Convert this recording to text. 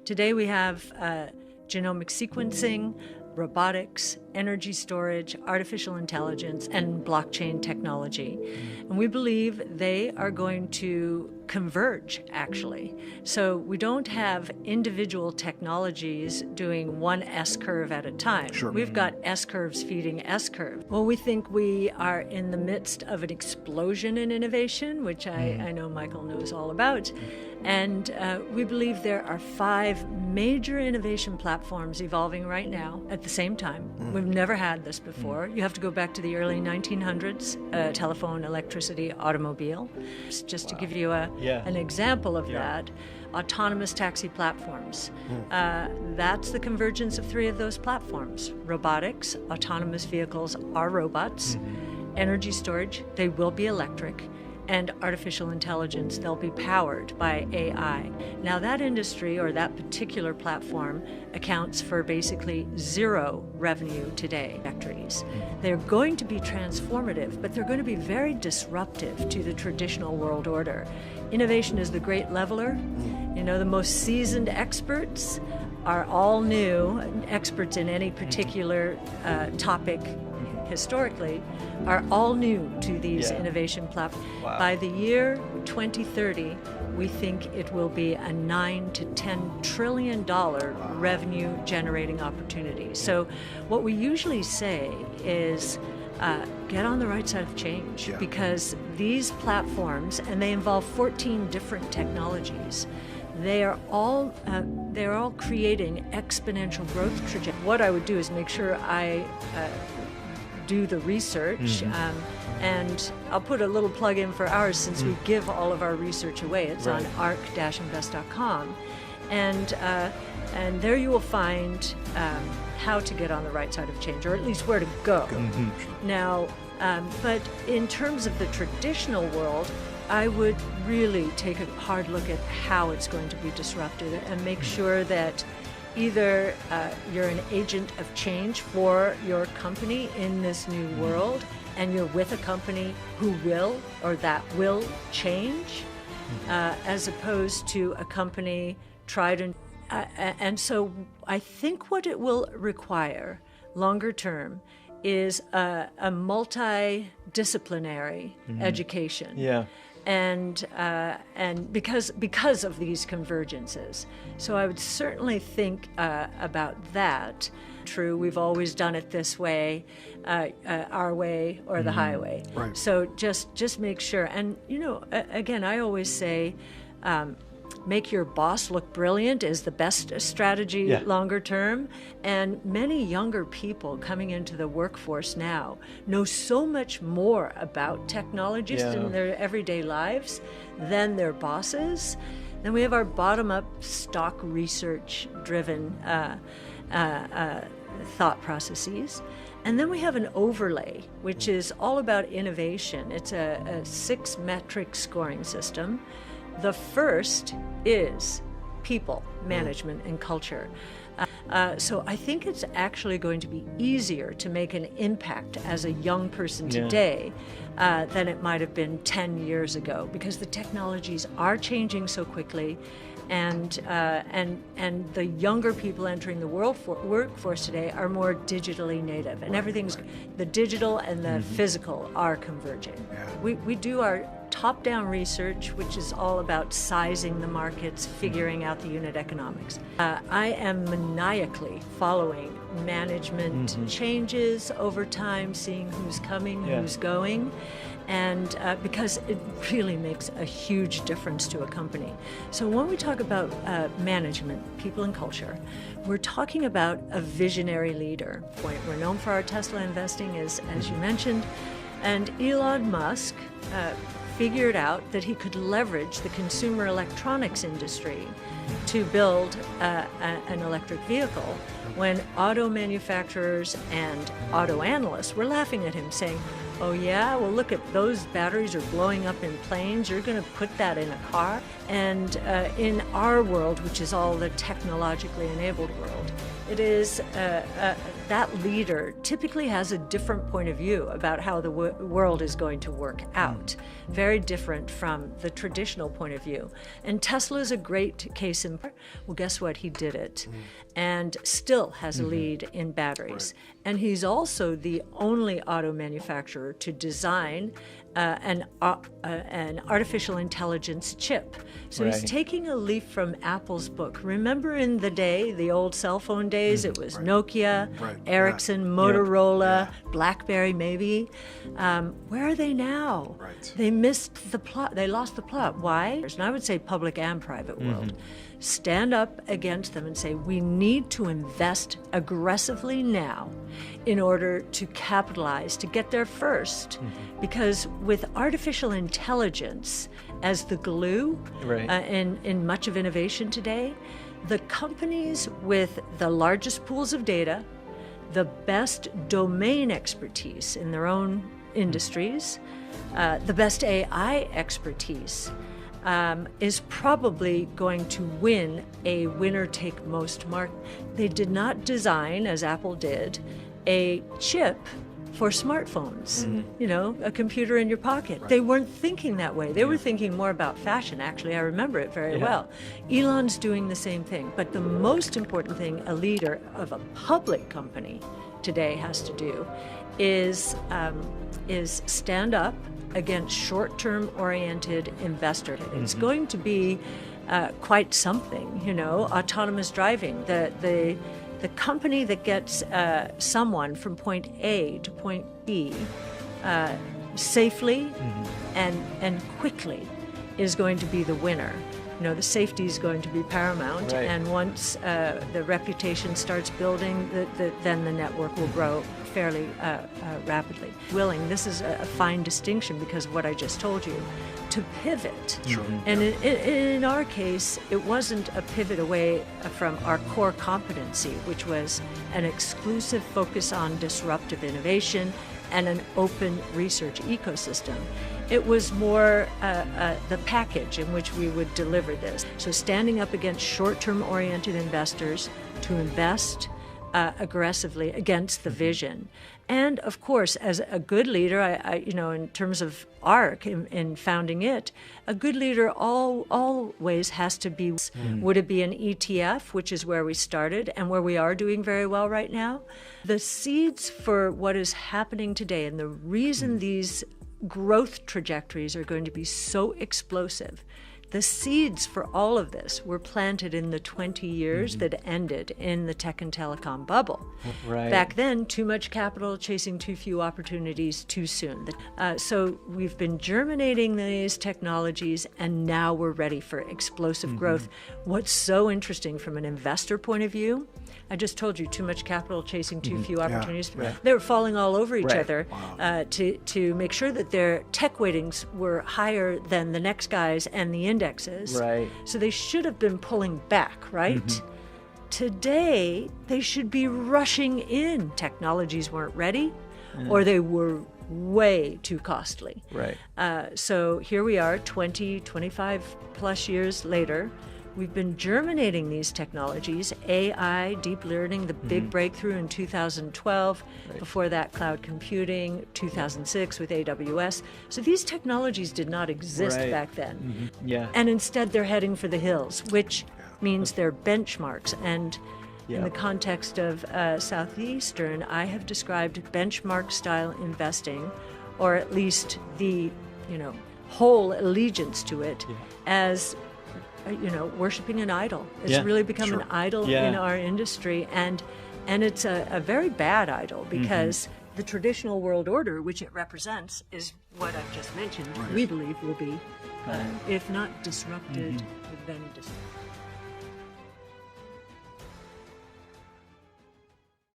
Today we have genomic sequencing, robotics, energy storage, artificial intelligence, and blockchain technology. And we believe they are going to converge, actually. So we don't have individual technologies doing one S-curve at a time. Sure. We've got S-curves feeding S-curve. Well, we think we are in the midst of an explosion in innovation, which I know Michael knows all about. And we believe there are 5 major innovation platforms evolving right now at the same time. We've never had this before. You have to go back to the early 1900s, telephone, electricity, automobile. Just to give you an example of that, autonomous taxi platforms. That's the convergence of 3 of those platforms. Robotics, autonomous vehicles are robots. Energy storage, they will be electric. And artificial intelligence, they'll be powered by AI. Now that industry or that particular platform accounts for basically 0 revenue today. Factories. They're going to be transformative, but they're going to be very disruptive to the traditional world order. Innovation is the great leveler. You know, the most seasoned experts are all new, experts in any particular topic historically, are all new to these innovation platforms. Wow. By the year 2030, we think it will be a $9 to $10 trillion revenue generating opportunity. So what we usually say is get on the right side of change, because these platforms, and they involve 14 different technologies, they are all creating exponential growth trajectories. What I would do is make sure I do the research, and I'll put a little plug in for ours since we give all of our research away. It's on arc-invest.com, and there you will find how to get on the right side of change, or at least where to go. Now, but in terms of the traditional world, I would really take a hard look at how it's going to be disrupted and make sure that either you're an agent of change for your company in this new world, and you're with a company who will or that will change, as opposed to a company tried and so I think what it will require longer term is a multidisciplinary education. And because of these convergences. So I would certainly think about that. True, we've always done it this way, our way or the highway. Right. So just make sure. And, you know, again, I always say, make your boss look brilliant is the best strategy longer term. And many younger people coming into the workforce now know so much more about technologies in their everyday lives than their bosses. Then we have our bottom-up stock research-driven thought processes. And then we have an overlay, which is all about innovation. It's a 6-metric scoring system. The first is people, management, and culture. So I think it's actually going to be easier to make an impact as a young person today than it might have been 10 years ago, because the technologies are changing so quickly, and the younger people entering the workforce today are more digitally native, and everything's the digital and the physical are converging. We do our top-down research, which is all about sizing the markets, figuring out the unit economics. I am maniacally following management changes over time, seeing who's coming, who's going, and because it really makes a huge difference to a company. So when we talk about management, people and culture, we're talking about a visionary leader. We're known for our Tesla investing, as you mentioned, and Elon Musk figured out that he could leverage the consumer electronics industry to build an electric vehicle when auto manufacturers and auto analysts were laughing at him, saying, Oh yeah? Well, look at those batteries are blowing up in planes. You're going to put that in a car? And in our world, which is all the technologically enabled world, it is that leader typically has a different point of view about how the world is going to work out. Very different from the traditional point of view. And Tesla is a great case in point. Well, guess what? He did it. And still has a lead in batteries. Right. And he's also the only auto manufacturer to design an artificial intelligence chip. So he's taking a leaf from Apple's book. Remember in the day, the old cell phone days, it was Nokia, Ericsson, Motorola, BlackBerry maybe. Where are they now? They missed the plot. They lost the plot. Why? And I would say public and private world. Stand up against them and say, we need to invest aggressively now in order to capitalize, to get there first. Because with artificial intelligence as the glue in much of innovation today, the companies with the largest pools of data, the best domain expertise in their own industries, the best AI expertise, is probably going to win a winner-take-most market. They did not design, as Apple did, a chip for smartphones, you know, a computer in your pocket. They weren't thinking that way. They were thinking more about fashion, actually. I remember it very well. Elon's doing the same thing. But the most important thing a leader of a public company today has to do is stand up against short-term oriented investor. It's going to be quite something, you know, autonomous driving. The company that gets someone from point A to point B safely and quickly is going to be the winner. You know, the safety is going to be paramount, and once the reputation starts building, then the network will grow fairly rapidly. This is a fine distinction because of what I just told you, to pivot. And in our case, it wasn't a pivot away from our core competency, which was an exclusive focus on disruptive innovation and an open research ecosystem. It was more the package in which we would deliver this. So standing up against short-term oriented investors to invest aggressively against the vision. And of course, as a good leader, I you know, in terms of ARC, in founding it, a good leader always has to be, would it be an ETF, which is where we started and where we are doing very well right now? The seeds for what is happening today and the reason these growth trajectories are going to be so explosive, the seeds for all of this were planted in the 20 years that ended in the tech and telecom bubble. Back then, too much capital chasing too few opportunities too soon. So we've been germinating these technologies, and now we're ready for explosive growth. What's so interesting from an investor point of view, I just told you, too much capital chasing too few opportunities. They were falling all over each other to make sure that their tech weightings were higher than the next guys and the indexes. So they should have been pulling back, right? Today, they should be rushing in. Technologies weren't ready, or they were way too costly. So here we are, 20, 25 plus years later. We've been germinating these technologies, AI, deep learning, the big breakthrough in 2012, before that cloud computing, 2006 with AWS. So these technologies did not exist back then. And instead they're heading for the hills, which means they're benchmarks. And in the context of Southeastern, I have described benchmark style investing, or at least the, you know, whole allegiance to it, as you know, worshiping an idol. It's really become an idol in our industry, and it's a very bad idol, because the traditional world order, which it represents, is what I've just mentioned. We believe will be, if not disrupted, then disrupted.